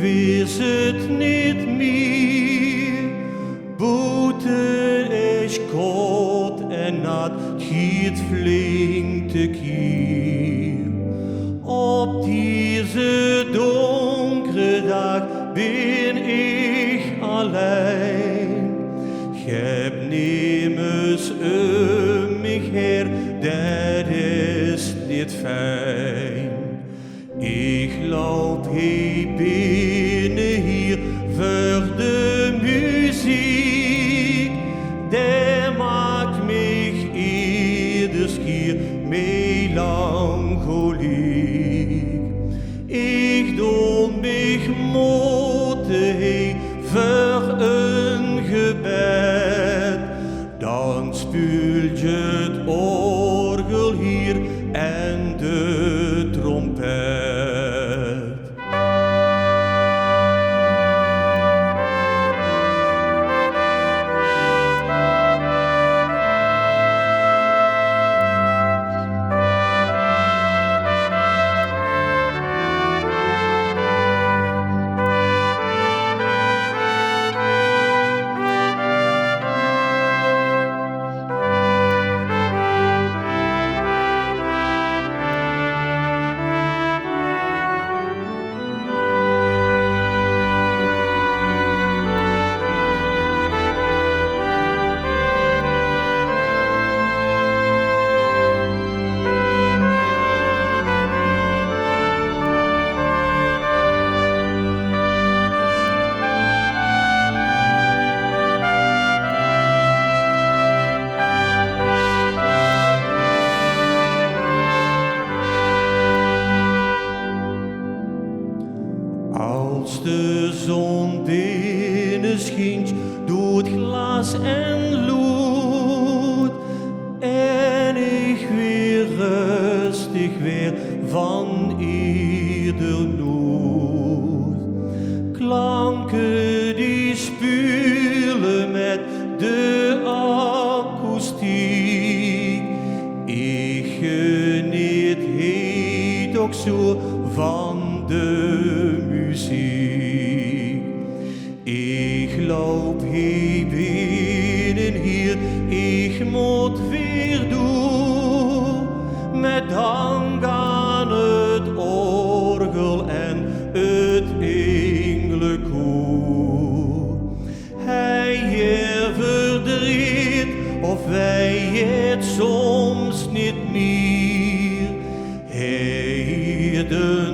wist het niet meer. Buiten is koud en nat, giet flink te keer. Op deze donkere dag ben ik alleen. Ik heb niemers mich her, dat is niet fijn. Ik loop hier binnen hier voor de muziek. Dat maakt mich ieders keer melancholiek. Ik doe mich moedig voor een gebed. Dan speelt je het orgel hier en de trompet. Als de zon binnen schijnt, doet glas en lood. En ik weer rustig weer van ieder nood. Klanken die spelen met de akoestiek. Ik geniet heet ook zo van de muziek. Ik loop hier binnen hier, ik moet weer door. Met dank aan het orgel en het engelenkoor. Hij je verdriet, of wij het soms niet meer. Hij de